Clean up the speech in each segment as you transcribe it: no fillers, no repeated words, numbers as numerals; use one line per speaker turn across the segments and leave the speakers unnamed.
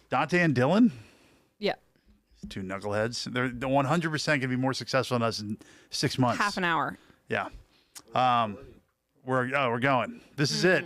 Dante and Dylan?
Yeah.
Two knuckleheads. They're 100% going to be more successful than us in 6 months.
Half an hour.
Yeah. We're going. This is it.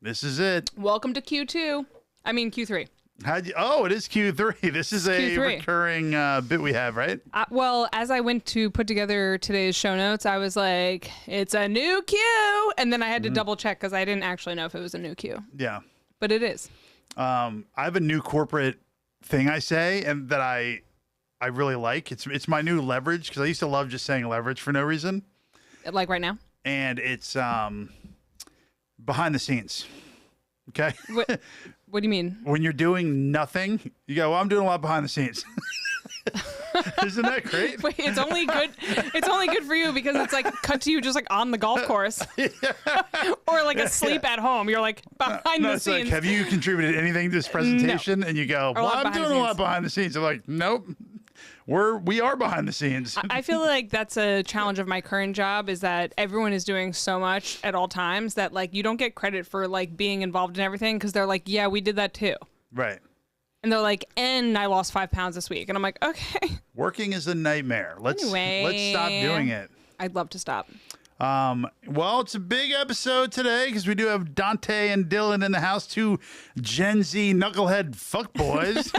This is it.
Welcome to Q2. I mean Q3.
It is Q3. This is a
Q3.
recurring bit we have, right?
Well, as I went to put together today's show notes, I was like, it's a new Q. And then I had to double check because I didn't actually know if it was a new Q.
Yeah.
But it is.
I have a new corporate thing I say and that I really like. It's my new leverage because I used to love just saying leverage for no reason.
Like right now?
And it's behind the scenes. Okay?
What do you mean?
When you're doing nothing, you go, well, I'm doing a lot behind the scenes. Isn't that great?
Wait, it's only good. It's only good for you because it's like cut to you just like on the golf course, or like asleep at home. You're like behind the
it's
scenes.
Like, have you contributed anything to this presentation?
No.
And you go, well, I'm doing a lot behind the scenes. I'm like, nope, we are behind the scenes.
I feel like that's a challenge of my current job is that everyone is doing so much at all times that like you don't get credit for like being involved in everything because they're like, yeah, we did that too.
Right.
And they're like, and I lost 5 pounds this week. And I'm like, okay.
Working is a nightmare. Let's stop doing it.
I'd love to stop.
Well, it's a big episode today because we do have Dante and Dylan in the house, two Gen Z knucklehead fuckboys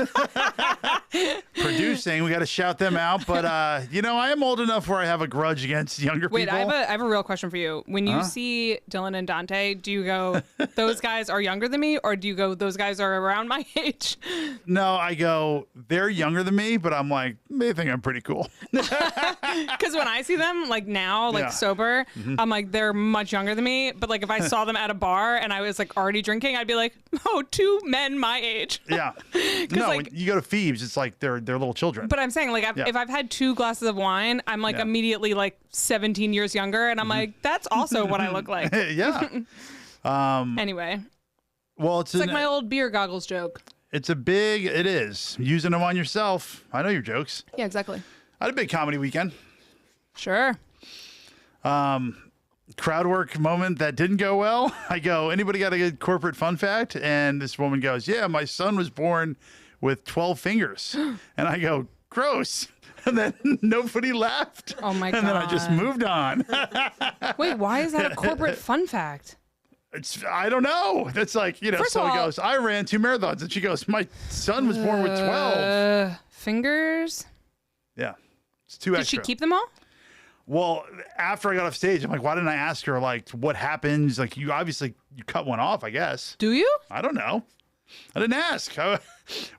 producing. We got to shout them out. But, I am old enough where I have a grudge against younger people.
Wait, I have a real question for you. When you see Dylan and Dante, do you go, those guys are younger than me? Or do you go, those guys are around my age?
No, I go, they're younger than me, but I'm like, they think I'm pretty cool.
Because when I see them, like now, like sober, I'm like, they're much younger than me. But like if I saw them at a bar and I was like already drinking, I'd be like, oh, two men my age.
Yeah. No, like, when you go to Phoebe's, it's like they're little children.
But I'm saying like if I've had 2 glasses of wine, I'm like immediately like 17 years younger. And I'm like, that's also what I look like.
Yeah.
Anyway.
Well,
it's like my old beer goggles joke.
It is. Using them on yourself. I know your jokes.
Yeah, exactly.
I had a big comedy weekend.
Sure.
Crowd work moment that didn't go well. I go, anybody got a good corporate fun fact? And this woman goes, yeah, my son was born with 12 fingers. And I go, gross. And then nobody laughed.
Oh my God.
And then I just moved on.
Wait, why is that a corporate fun fact?
I don't know. That's like, someone goes, I ran 2 marathons. And she goes, my son was born with 12.
Fingers?
Yeah. It's 2 extra.
Did she keep them all?
Well, after I got off stage, I'm like, why didn't I ask her, like, what happens? Like, you cut one off, I guess.
Do you?
I don't know. I didn't ask.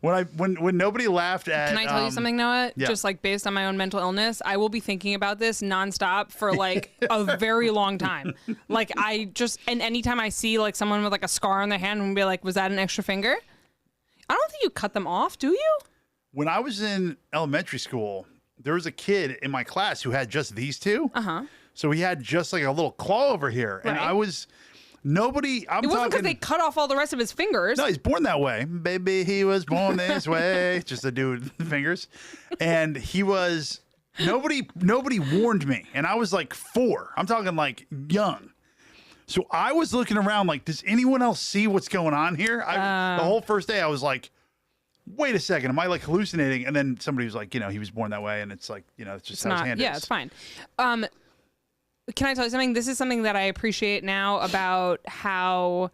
When nobody laufed at...
Can I tell you something, Noah?
Yeah.
Just like based on my own mental illness, I will be thinking about this nonstop for like a very long time. Like and anytime I see like someone with like a scar on their hand and be like, was that an extra finger? I don't think you cut them off, do you?
When I was in elementary school, there was a kid in my class who had just these 2.
Uh-huh.
So he had just like a little claw over here.
Right.
And it wasn't because
they cut off all the rest of his fingers.
No, he's born that way. Baby, he was born this way. Just a dude with the fingers. And nobody warned me. And I was like 4. I'm talking like young. So I was looking around like, does anyone else see what's going on here? The whole first day I was like, wait a second, am I like hallucinating? And then somebody was like, he was born that way. And it's like, it's just how his hand is.
Yeah, it's fine. Can I tell you something? This is something that I appreciate now about how,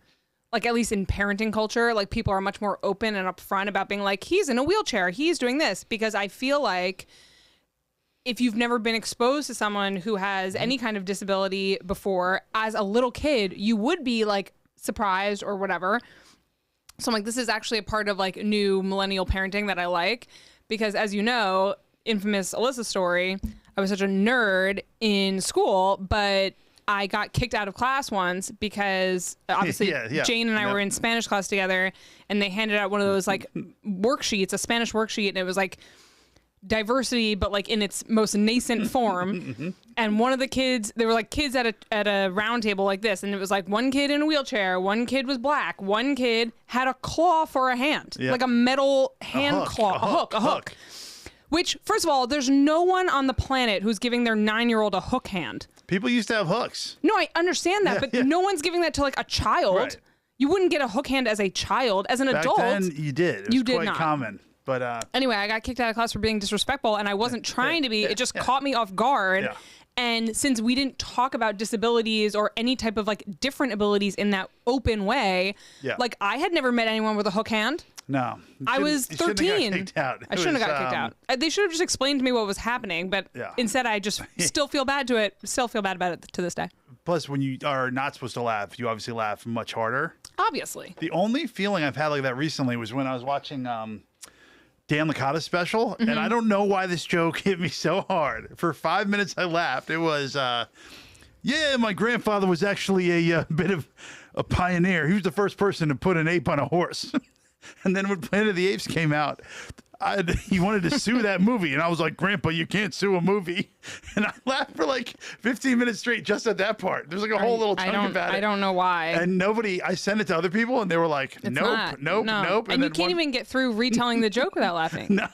like, at least in parenting culture, like people are much more open and upfront about being like, he's in a wheelchair, he's doing this. Because I feel like if you've never been exposed to someone who has any kind of disability before, as a little kid, you would be like surprised or whatever. So I'm like, this is actually a part of like new millennial parenting that I like. Because as you know, infamous Alyssa story, I was such a nerd in school, but I got kicked out of class once because obviously Jane and I were in Spanish class together and they handed out one of those like worksheets, a Spanish worksheet, and it was like diversity, but like in its most nascent form. And one of the kids, they were like kids at a round table like this. And it was like one kid in a wheelchair, one kid was black, one kid had a claw for a hand, like a metal hand claw, a hook. Which, first of all, there's no one on the planet who's giving their 9-year-old a hook hand.
People used to have hooks.
No, I understand that, but no one's giving that to like a child. Right. You wouldn't get a hook hand as a child. As an
Back
adult,
then, you did. It was
you did
quite
not.
common. But
anyway, I got kicked out of class for being disrespectful, and I wasn't trying to be. It just caught me off guard.
Yeah.
And since we didn't talk about disabilities or any type of like different abilities in that open way, like I had never met anyone with a hook hand.
no.
I was 13. I shouldn't have got kicked out. They should have just explained to me what was happening, but instead I just still feel bad about it to this day.
Plus, when you are not supposed to laugh, you obviously laugh much harder.
Obviously.
The only feeling I've had like that recently was when I was watching Dan Licata's special, and I don't know why this joke hit me so hard. For 5 minutes, I laughed. It was, yeah, my grandfather was actually a bit of a pioneer. He was the first person to put an ape on a horse. And then when Planet of the Apes came out, he wanted to sue that movie. And I was like, Grandpa, you can't sue a movie. And I laughed for like 15 minutes straight just at that part. There's like a whole little chunk about it.
I don't know why.
And I sent it to other people and they were like, nope.
And you can't even get through retelling the joke without laughing.
No.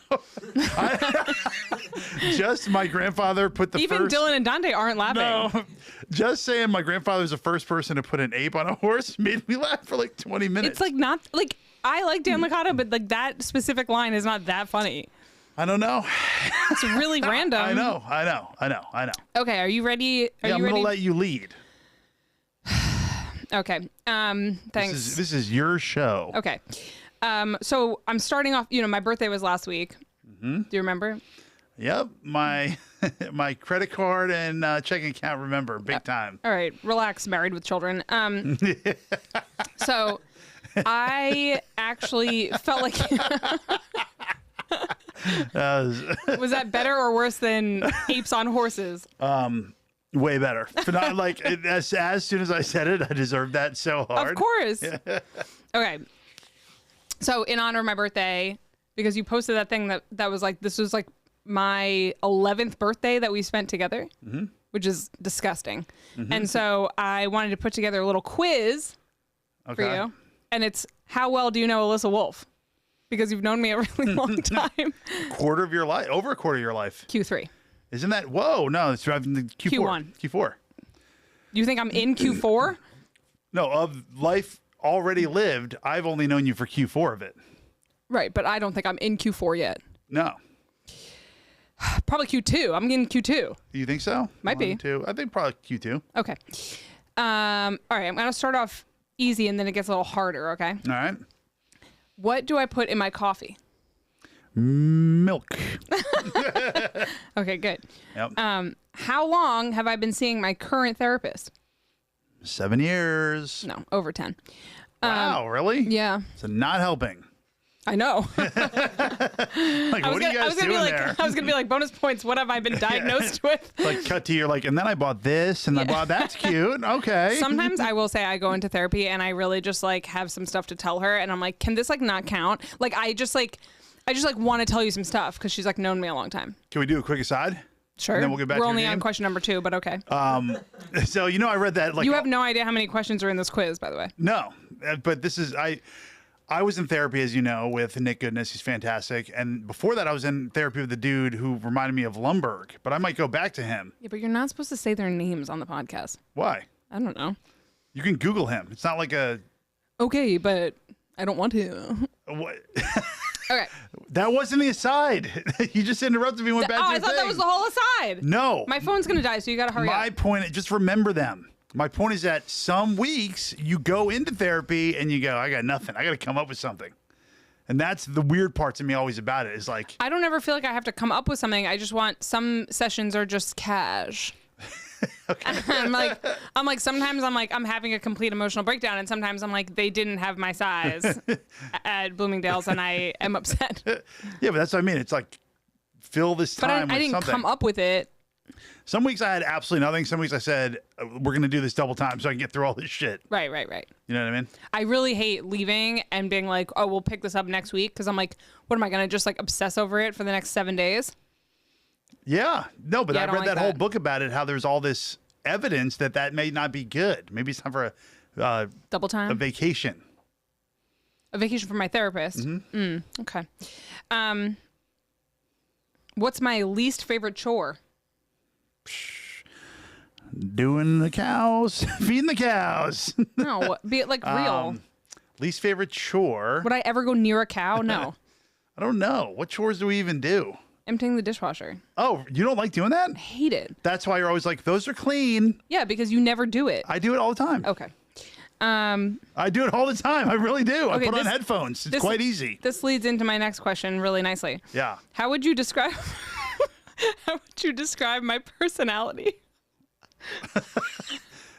Just my grandfather put the
Even
first...
Dylan and Dante aren't laughing.
No. Just saying my grandfather was the first person to put an ape on a horse made me laugh for like 20 minutes.
It's like not... like I like Dan Licata, but like that specific line is not that funny.
I don't know.
It's really random.
I know.
Okay, are you ready?
I'm going to let you lead.
Okay. Thanks.
This is your show.
Okay. So I'm starting off, my birthday was last week. Do you remember?
Yep. My credit card and checking account, remember, big time.
All right. Relax, married with children. So I actually felt like... Was that better or worse than apes on horses?
Way better. But not like as soon as I said it, I deserved that so hard.
Of course. Okay. So in honor of my birthday, because you posted that thing that was like, this was like my 11th birthday that we spent together, which is disgusting. And so I wanted to put together a little quiz for you. And it's, how well do you know Alyssa Wolff? Because you've known me a really long time.
Quarter of your life, over a quarter of your life.
Q3.
Isn't that? Whoa, no, it's driving the Q4. Q4.
You think I'm in Q4?
No, of life already lived, I've only known you for Q4 of it.
Right, but I don't think I'm in Q4 yet.
No.
Probably Q2. I'm in Q2.
You think so?
Might be.
2. I think probably Q2.
Okay. All right, I'm going to start off easy and then it gets a little harder, okay?
All right.
What do I put in my coffee?
Milk.
Okay, good.
Yep.
How long have I been seeing my current therapist?
7 years.
No, over 10.
Wow, really?
Yeah.
So not helping.
I know.
Like, what are you guys doing there?
I was gonna be like, bonus points. What have I been diagnosed with?
Like, cut to you're like, and then I bought this, and I bought that's cute. Okay.
Sometimes I will say I go into therapy and I really just like have some stuff to tell her, and I'm like, can this like not count? Like I just want to tell you some stuff because she's like known me a long time.
Can we do a quick aside?
Sure.
And then we'll get back
We're
to your
only
game?
on question number 2, but okay.
So I read that like
You have no idea how many questions are in this quiz, by the way.
No, but this is I was in therapy, as you know, with Nick Goodness. He's fantastic. And before that, I was in therapy with the dude who reminded me of Lumberg. But I might go back to him.
Yeah, but you're not supposed to say their names on the podcast.
Why?
I don't know.
You can Google him. It's not like a...
Okay, but I don't want to.
What?
Okay.
That wasn't the aside. You just interrupted me and went back to
I
your
thought
thing.
that was the whole aside.
No.
My phone's going to die, so you got to hurry up.
My point, just remember them. My point is that some weeks you go into therapy and you go, I got nothing. I got to come up with something. And that's the weird part to me always about it is like...
I don't ever feel like I have to come up with something. I just want some sessions are just cash. Okay. I'm like, sometimes I'm having a complete emotional breakdown, and sometimes I'm like, they didn't have my size at Bloomingdale's, and I am upset.
Yeah, but that's what I mean. It's like, fill this time
But I didn't come up with it.
Some weeks I had absolutely nothing. Some weeks I said, we're going to do this double time so I can get through all this shit.
Right.
You know what I mean?
I really hate leaving and being like, oh, we'll pick this up next week. Because I'm like, what am I going to just like obsess over it for the next 7 days?
Yeah. No, but I read
like
that whole book about it, how there's all this evidence that may not be good. Maybe it's time for a
double time,
a vacation.
A vacation for my therapist. Okay. What's my least favorite chore?
Doing the cows, feeding the cows.
No, be it like real.
Least favorite chore.
Would I ever go near a cow? No.
I don't know. What chores do we even do?
Emptying the dishwasher.
Oh, you don't like doing that?
Hate it.
That's why you're always like, those are clean.
Yeah, because you never do it.
I do it all the time.
Okay.
I do it all the time. I really do. I
Okay,
put on headphones. It's quite easy.
This leads into my next question really nicely.
Yeah.
How would you describe my personality?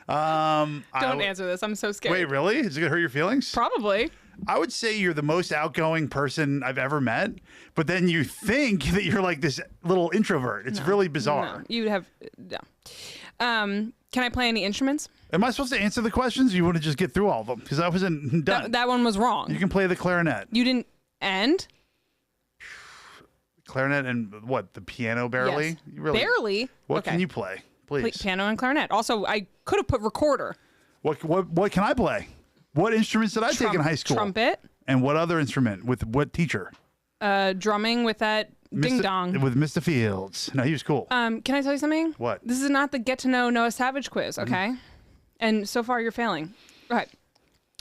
Don't answer this. I'm so scared.
Wait, really? Is it gonna hurt your feelings?
Probably.
I would say you're the most outgoing person I've ever met, but then you think that you're like this little introvert. It's really bizarre.
No, you have no. Can I play any instruments?
Am I supposed to answer the questions? Or you want to just get through all of them? Because I wasn't done.
That one was wrong.
You can play the clarinet.
You didn't end?
Clarinet and what? The piano barely?
Yes.
You really,
Barely?
What
Okay.
can you play? Please.
Piano and clarinet. Also, I could have put recorder.
What can I play? What instruments did I take in high school?
Trumpet.
And what other instrument? With what teacher?
Drumming with that ding dong.
With Mr. Fields. No, he was cool.
Can I tell you something?
What?
This is not the get to know Noah Savage quiz, okay? And so far you're failing. All right.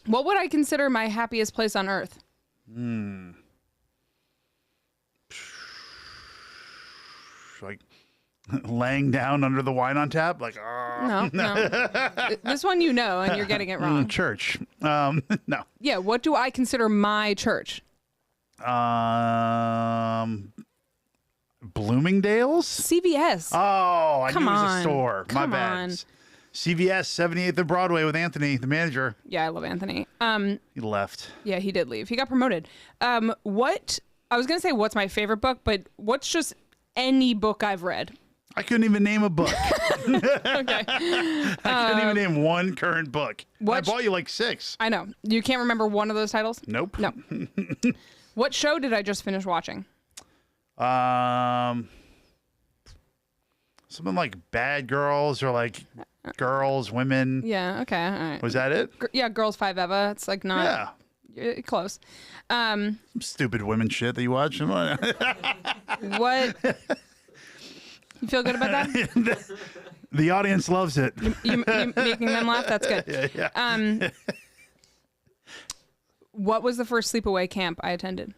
What would I consider my happiest place on earth?
Like laying down under the wine on tap? Like,
No. This one you know, and you're getting it wrong.
Church. No.
Yeah, what do I consider my church?
Bloomingdale's?
CVS.
Oh, I
Come
knew it was
on.
a store.
Come
My bad.
on.
CVS, 78th and Broadway with Anthony, the manager.
Yeah, I love Anthony.
He left.
Yeah, he did leave. He got promoted. What I was gonna say what's my favorite book, but what's just any book I've read?
I couldn't even name a book.
Okay.
I couldn't even name one current book. I bought you like 6.
I know. You can't remember one of those titles?
Nope.
No. What show did I just finish watching?
Something like Bad Girls or like Girls, Women.
Yeah, okay. All right.
Was that it?
Yeah, Girls 5 Eva. It's like not close.
Some stupid women shit that you watch.
What? You feel good about that?
The audience loves it.
You making them laugh? That's good.
Yeah.
What was the first sleepaway camp I attended?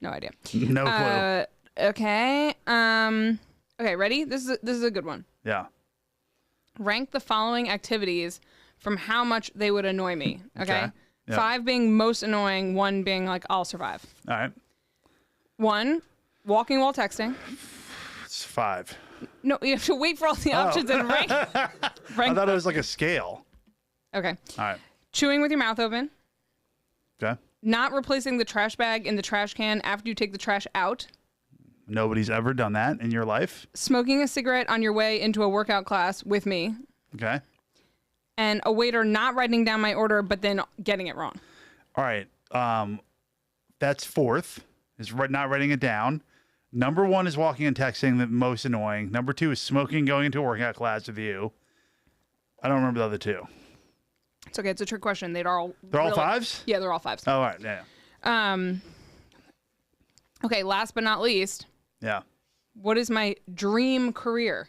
No idea.
No clue.
Okay. Okay, ready? This is a good one.
Yeah.
Rank the following activities from how much they would annoy me. Okay.
Yeah.
5 being most annoying, 1 being like I'll survive.
All right.
1, walking while texting.
It's 5.
No, you have to wait for all the options and rank.
I thought it was like a scale.
Okay.
All right.
Chewing with your mouth open.
Okay.
Not replacing the trash bag in the trash can after you take the trash out.
Nobody's ever done that in your life. Smoking
A cigarette on your way into a workout class with me.
Okay.
And a waiter not writing down my order, but then getting it wrong.
All right. That's 4th, is not writing it down. Number 1 is walking and texting, the most annoying. Number 2 is smoking, going into a workout class with you. I don't remember the other 2.
It's okay. It's a trick question. They're all
5s?
Yeah, they're all 5s.
Oh, all right. Yeah.
Okay. Last but not least.
Yeah.
What is my dream career?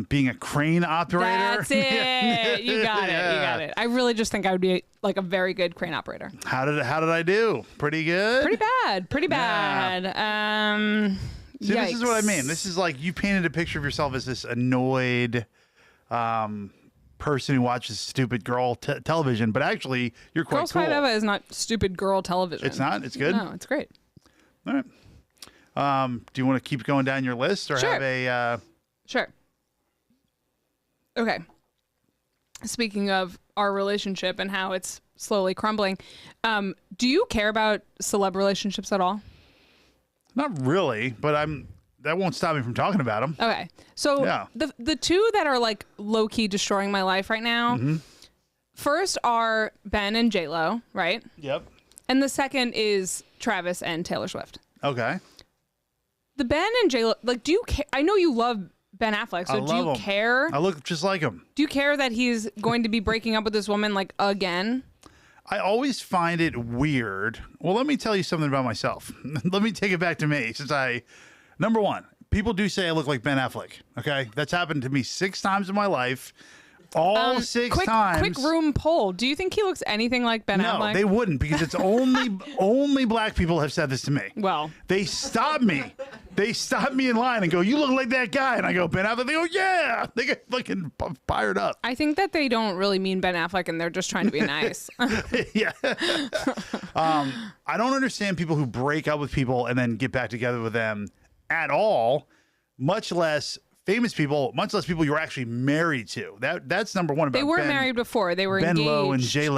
Being a crane operator.
That's it. You got it. You got it. I really just think I would be like a very good crane operator.
How did I do? Pretty good?
Pretty bad. Pretty bad.
See, this is what I mean. This is like you painted a picture of yourself as this annoyed person who watches stupid girl television, but actually you're quite
Girls
cool.
5 Eva is not stupid girl television.
It's not? It's good?
No, it's great.
All right. Do you want to keep going down your list or
Sure.
have a...
Sure. Okay. Speaking of our relationship and how it's slowly crumbling, do you care about celeb relationships at all?
Not really, but that won't stop me from talking about them.
Okay. So
Yeah.
the 2 that are like low key destroying my life right now, first are Ben and J-Lo, right?
Yep.
And the second is Travis and Taylor Swift.
Okay.
The Ben and J-Lo, like, do you care? I know you love Ben Affleck, so do you
him.
care?
I look just like him.
Do you care that he's going to be breaking up with this woman like again?
I always find it weird. Well, let me tell you something about myself. Let me take it back to me number 1, people do say I look like Ben Affleck. Okay. That's happened to me 6 times in my life. All six times.
Quick room poll. Do you think he looks anything like Ben Affleck?
No, they wouldn't, because it's only black people have said this to me.
Well,
they stop me. They stop me in line and go, "You look like that guy," and I go, "Ben Affleck." They go, "Yeah." They get fucking fired up.
I think that they don't really mean Ben Affleck, and they're just trying to be nice.
Yeah. I don't understand people who break up with people and then get back together with them at all, much less famous people, much less people you're actually married to. That's number one. About
They were married before. They were
Ben
engaged.
Lowe and J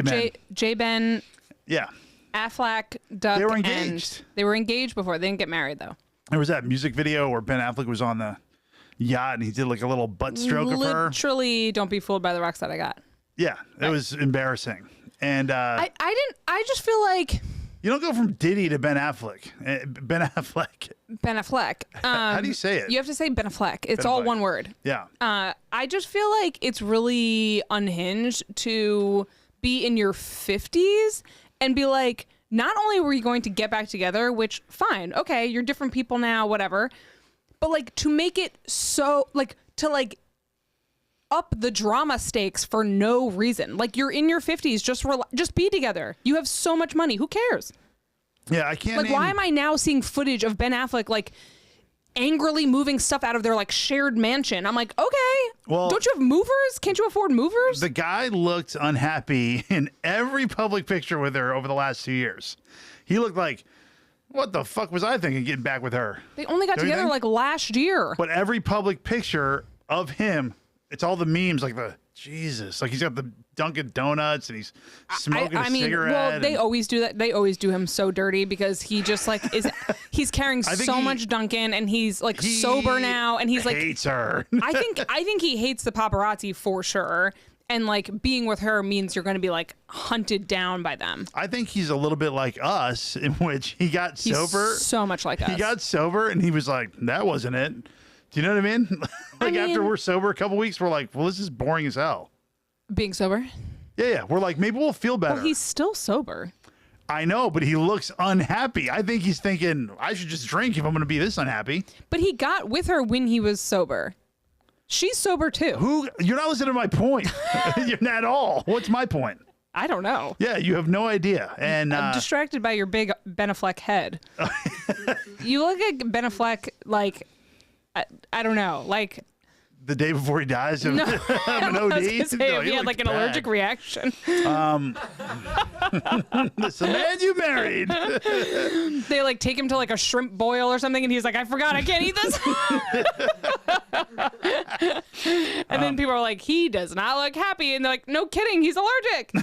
Ben.
J Ben.
Yeah.
Affleck, Duck,
they were engaged.
They were engaged before. They didn't get married, though.
There was that music video where Ben Affleck was on the yacht and he did like a little butt stroke of her.
Literally, don't be fooled by the rocks that I got.
Yeah, it was embarrassing. And
I just feel like
you don't go from Diddy to Ben Affleck. Ben Affleck.
Ben Affleck.
How do you say it?
You have to say Ben Affleck. It's all one word.
Yeah.
I just feel like it's really unhinged to be in your 50s and be like, not only were you going to get back together, which fine, okay, you're different people now, whatever, but like to make it so like to like up the drama stakes for no reason. Like you're in your 50s, just be together. You have so much money. Who cares?
Yeah, I can't.
Like, why am I now seeing footage of Ben Affleck like angrily moving stuff out of their like shared mansion? I'm like, okay, well, don't you have movers? Can't you afford movers?
The guy looked unhappy in every public picture with her over the last 2 years. He looked like, what the fuck was I thinking getting back with her?
They only got together like last year.
But every public picture of him, it's all the memes, like the Jesus, like he's got the Dunkin' Donuts and he's smoking a cigarette.
Well, they always do that. They always do him so dirty because he just like he's carrying so much Dunkin' and he's like sober now and he's like
hates her.
I think he hates the paparazzi for sure. And like being with her means you're going to be like hunted down by them. I
think he's a little bit like us, in which he got sober.
So much like us.
He got sober and he was like, that wasn't it. Do you know what I mean? After we're sober a couple weeks, we're like, well, this is boring as hell.
Being sober?
Yeah. We're like, maybe we'll feel better.
Well, he's still sober.
I know, but he looks unhappy. I think he's thinking, I should just drink if I'm going to be this unhappy.
But he got with her when he was sober. She's sober too.
You're not listening to my point. You're not at all. What's my point?
I don't know.
Yeah, you have no idea. And
I'm distracted by your big Ben Affleck head. You look at Ben Affleck like, I don't know, like
the day before he dies of,
no,
of an OD.
I was gonna say, he had like an allergic reaction.
It's the man you married.
They like take him to like a shrimp boil or something, and he's like, I forgot I can't eat this. And then people are like, he does not look happy, and they're like, no kidding, he's allergic.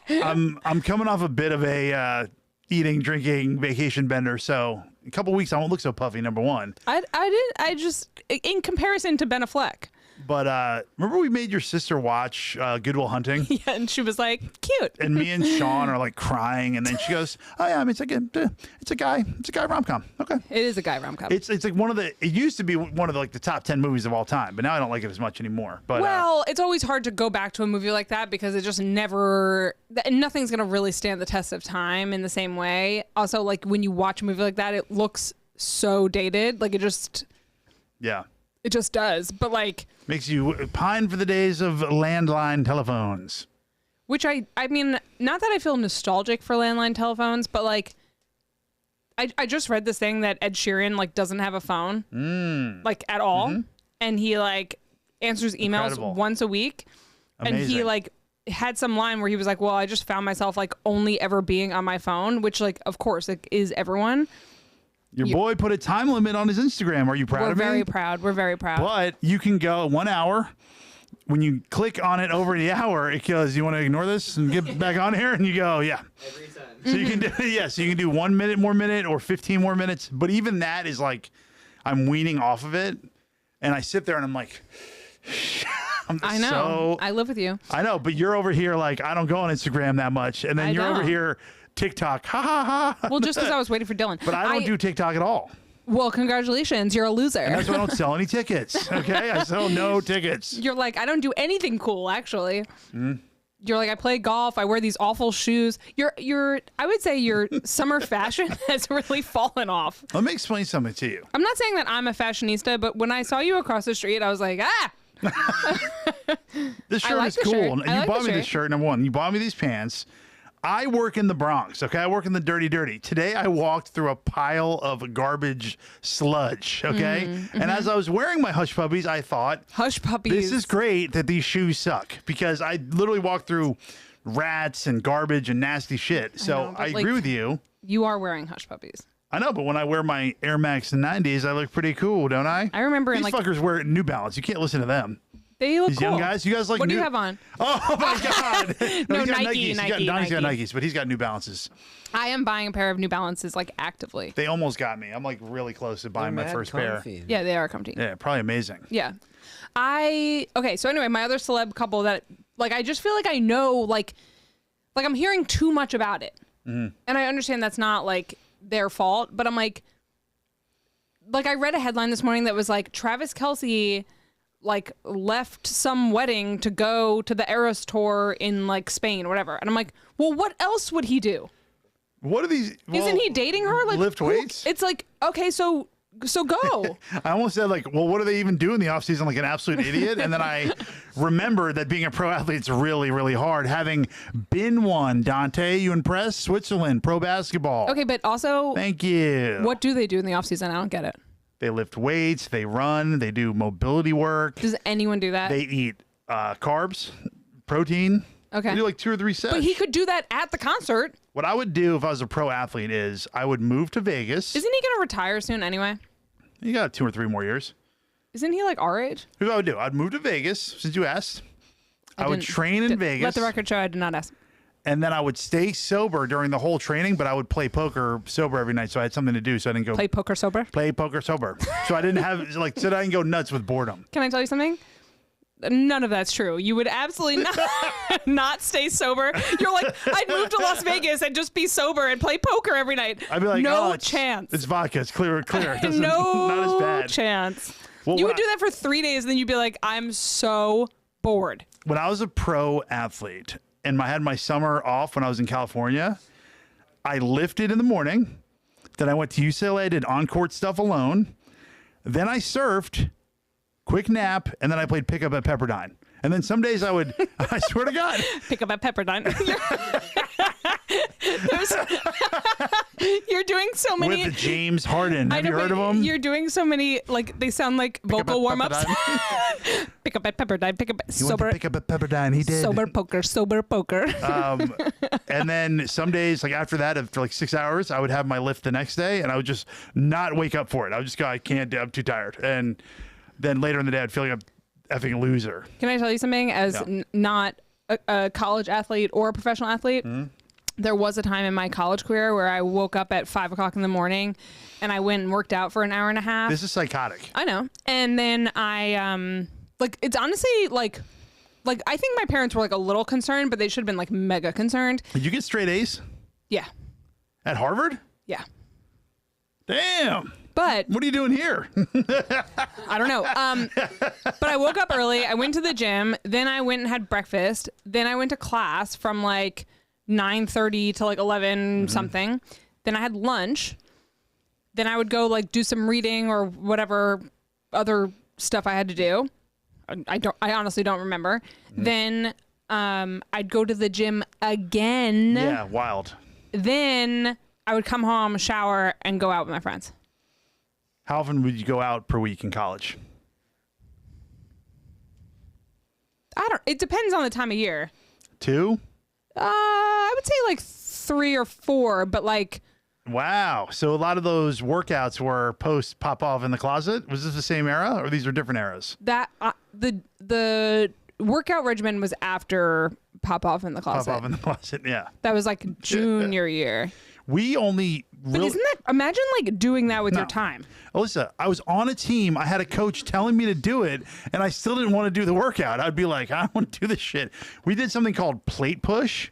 I'm coming off a bit of a eating, drinking, vacation bender, so a couple weeks I won't look so puffy. Number one,
I just in comparison to Ben Affleck.
But remember we made your sister watch Good Will Hunting?
Yeah, and she was like, cute.
And me and Sean are like crying, and then she goes, "Oh yeah, I mean, it's a guy rom-com." Okay,
it is a guy rom-com.
It's like it used to be one of the, like the top 10 movies of all time, but now I don't like it as much anymore. But
well, it's always hard to go back to a movie like that because it just nothing's gonna really stand the test of time in the same way. Also, like when you watch a movie like that, it looks so dated. Like it just does. But like
makes you pine for the days of landline telephones.
Which I mean, not that I feel nostalgic for landline telephones, but like I just read this thing that Ed Sheeran like doesn't have a phone like at all. Mm-hmm. And he like answers emails once a week. Amazing. And he like had some line where he was like, well, I just found myself like only ever being on my phone, which like, of course, like is everyone.
Your boy put a time limit on his Instagram. Are you proud of me?
We're very proud. We're very proud.
But you can go 1 hour. When you click on it over the hour, it goes, you want to ignore this and get back on here? And you go, yeah.
Every time.
So you can do, so you can do 1 minute more minute or 15 more minutes. But even that is like, I'm weaning off of it. And I sit there and I'm like,
I know. I live with you.
I know. But you're over here like, I don't go on Instagram that much. And then you're over here, TikTok, ha ha ha.
Well, just because I was waiting for Dylan.
But I don't do TikTok at all.
Well, congratulations. You're a loser.
And that's why I don't sell any tickets. Okay? I sell no tickets.
You're like, I don't do anything cool, actually. You're like, I play golf. I wear these awful shoes. I would say your summer fashion has really fallen off.
Let me explain something to you.
I'm not saying that I'm a fashionista, but when I saw you across the street, I was like,
This shirt
like
is
the
cool.
shirt.
And
I
you
like
bought
the
me this
shirt.
shirt, number one. You bought me these pants. I work in the Bronx, okay? I work in the dirty. Today I walked through a pile of garbage sludge, okay? And as I was wearing my Hush Puppies, I thought,
Hush Puppies.
this is great that these shoes suck because I literally walked through rats and garbage and nasty shit. So
know,
I
but,
agree
like,
with you.
You are wearing Hush Puppies.
I know, but when I wear my Air Max 90s, I look pretty cool, don't I?
I remember
These
in like
fuckers wear New Balance. You can't listen to them.
they look
These
cool.
young guys, you guys like
What do
new...
you have on?
Oh my God.
No,
he's got
Nike,
Nikes.
Nike,
He's got
Nike.
Nikes, but he's got New Balances.
I am buying a pair of New Balances like actively.
They almost got me. I'm like really close to buying my
Mad
first
comfy.
Yeah, they are comfy.
pair. Yeah, probably amazing.
Yeah. Okay, so anyway, my other celeb couple that like I just feel like I know like I'm hearing too much about it. And I understand that's not like their fault, but I'm like I read a headline this morning that was like Travis Kelce like left some wedding to go to the Eras tour in like Spain or whatever. And I'm like, well, what else would he do?
What are these?
Isn't he dating her? Like
lift weights?
It's like, okay, so go.
I almost said like, well, what do they even do in the off season? Like an absolute idiot. And then I remembered that being a pro athlete's really, really hard. Having been one, Dante, you impressed? Switzerland, pro basketball.
Okay, but also
Thank you.
what do they do in the off season? I don't get it.
They lift weights, they run, they do mobility work,
Does anyone do that?
they eat carbs, protein.
Okay.
They do like 2 or 3 sets.
But he could do that at the concert.
What I would do if I was a pro athlete is I would move to Vegas.
Isn't he going to retire soon anyway?
You got 2 or 3 more years.
Isn't he like our age?
Here's what I would do. I'd move to Vegas, since you asked. I would
didn't-
train in Vegas.
Let the record show I did not ask.
And then I would stay sober during the whole training, but I would play poker sober every night. So I had something to do. So I didn't go
Play poker sober.
play poker sober. So I didn't have, like, so I didn't go nuts with boredom.
Can I tell you something? None of that's true. You would absolutely not stay sober. You're like, I'd move to Las Vegas and just be sober and play poker every night.
I'd be like,
no
oh,
chance.
It's vodka. It's clear. It doesn't,
No
not as bad.
chance.
Well,
You
when
would do that for 3 days and then you'd be like, I'm so bored.
When I was a pro athlete and I had my summer off when I was in California, I lifted in the morning. Then I went to UCLA, did on-court stuff alone. Then I surfed, quick nap, and then I played pickup at Pepperdine. And then some days I would, I swear to God.
Pick up at Pepperdine. You're doing so many.
With James Harden. Have you heard of him?
You're doing so many, like, they sound like vocal warm ups. Pick up at Pepperdine. Pick up at
He went to
sober.
pick up at Pepperdine. He did.
Sober poker. Sober poker.
And then some days, like after that, after like 6 hours, I would have my lift the next day and I would just not wake up for it. I would just go, I can't do I'm too tired. And then later in the day, I'd feel like a effing loser.
Can I tell you something? As not a college athlete or a professional athlete, there was a time in my college career where I woke up at 5 o'clock in the morning and I went and worked out for an hour and a half.
This is psychotic.
I know. And then I, like, it's honestly like I think my parents were like a little concerned, but they should have been like mega concerned.
Did you get straight A's
Yeah.
at Harvard?
Yeah.
Damn.
But
What are you doing here?
I don't know. But I woke up early. I went to the gym. Then I went and had breakfast. Then I went to class from like 9:30 to like 11 something. Then I had lunch. Then I would go like do some reading or whatever other stuff I had to do. I honestly don't remember. Then I'd go to the gym again.
Yeah, wild.
Then I would come home, shower, and go out with my friends.
How often would you go out per week in college?
It depends on the time of year.
2?
I would say like 3 or 4, but like
Wow. So a lot of those workouts were post pop off in the closet. Was this the same era or these are different eras?
that the workout regimen was after pop off in the closet.
Pop off in the closet. Yeah.
That was like junior year.
We only
But isn't that imagine like doing that with your
No.
time?
Alyssa, I was on a team. I had a coach telling me to do it, and I still didn't want to do the workout. I'd be like, I don't want to do this shit. We did something called plate push.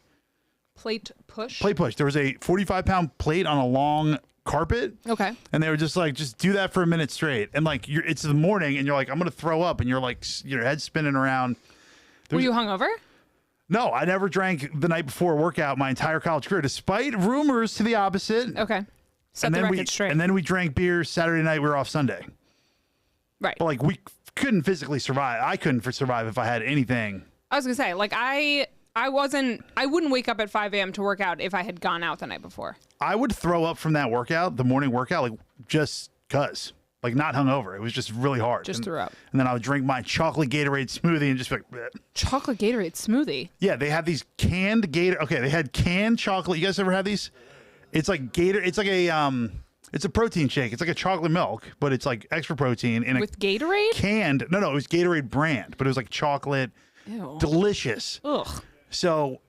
Plate push.
Plate push. There was a 45-pound plate on a long carpet.
Okay.
And they were just like, just do that for a minute straight. And like, it's the morning, and you're like, I'm going to throw up, and you're like, your head's spinning around.
Were you hungover?
No, I never drank the night before a workout my entire college career, despite rumors to the opposite.
Okay. Set the record straight.
And then we drank beer Saturday night. We were off Sunday.
Right.
But like we couldn't physically survive. I couldn't survive if I had anything.
I was gonna say, like, I wouldn't wake up at 5 a.m. to work out if I had gone out the night before.
I would throw up from that workout, the morning workout, like just cause. Like not hungover. It was just really hard.
Just threw up.
And then I would drink my chocolate Gatorade smoothie and just be like, bleh.
Chocolate Gatorade smoothie?
Yeah, they have these canned Gator. Okay, they had canned chocolate. You guys ever had these? It's like Gator. It's like a it's a protein shake. It's like a chocolate milk, but it's like extra protein in
with Gatorade.
Canned. No, it was Gatorade brand, but it was like chocolate.
Ew.
Delicious.
Ugh.
So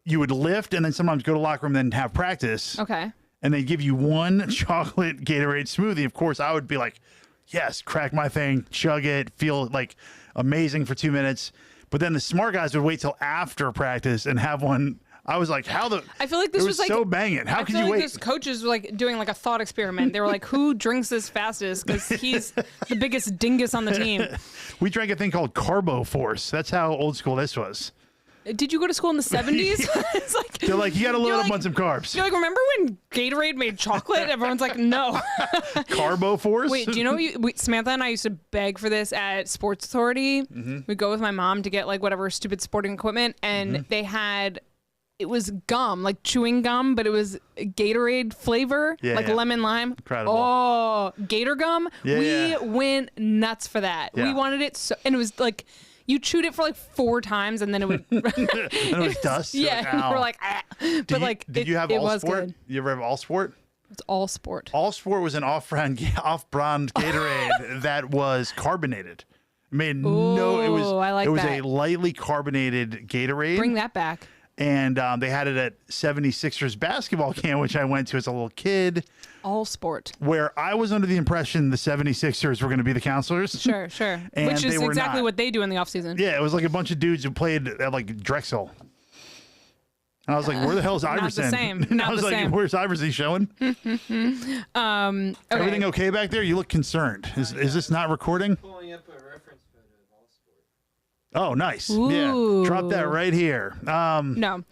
you would lift and then sometimes go to the locker room, then have practice.
Okay.
And they give you one chocolate Gatorade smoothie. Of course, I would be like, yes, crack my thing, chug it, feel like amazing for 2 minutes. But then the smart guys would wait till after practice and have one. I was like, how the?
I feel like this
it
was like
so banging. How could you
like
wait?
This coaches were like doing like a thought experiment. They were like, who drinks this fastest? Because he's the biggest dingus on the team.
We drank a thing called Carbo Force. That's how old school this was.
Did you go to school in the 70s? It's like,
they're like, you got to load up
like,
on some carbs.
You're like, remember when Gatorade made chocolate? Everyone's like, no.
Carbo Force?
Wait, do you know Samantha and I used to beg for this at Sports Authority?
Mm-hmm.
We'd go with my mom to get like whatever stupid sporting equipment, and they had, it was gum, like chewing gum, but it was Gatorade flavor, like lemon lime.
Incredible.
Oh, Gator gum.
Yeah,
we went nuts for that.
Yeah.
We wanted it so, and it was like, you chewed it for like 4 times, and then it would.
And it was dust.
Yeah,
like,
and we're like, ah. But like,
did you have
it
All
was
Sport?
good.
You ever have All Sport?
It's All Sport.
All Sport was an off-brand Gatorade that was carbonated. It made no. It was.
I like
it was
that.
a lightly carbonated Gatorade.
Bring that back.
And they had it at 76ers basketball camp, which I went to as a little kid.
All Sport.
Where I was under the impression the 76ers were going to be the counselors.
Sure.
And
Which is
they were
exactly
not.
what they do in the offseason.
Yeah, it was like a bunch of dudes who played at like Drexel. And I was like, where the hell is Iverson?
Not the same.
And
Not
I was
the
like,
same.
where's Iverson showing?
Okay.
Everything okay back there? You look concerned. Is this not recording?
Pulling up a reference photo of All Sport.
Oh, nice.
Ooh.
Yeah. Drop that right here.
No.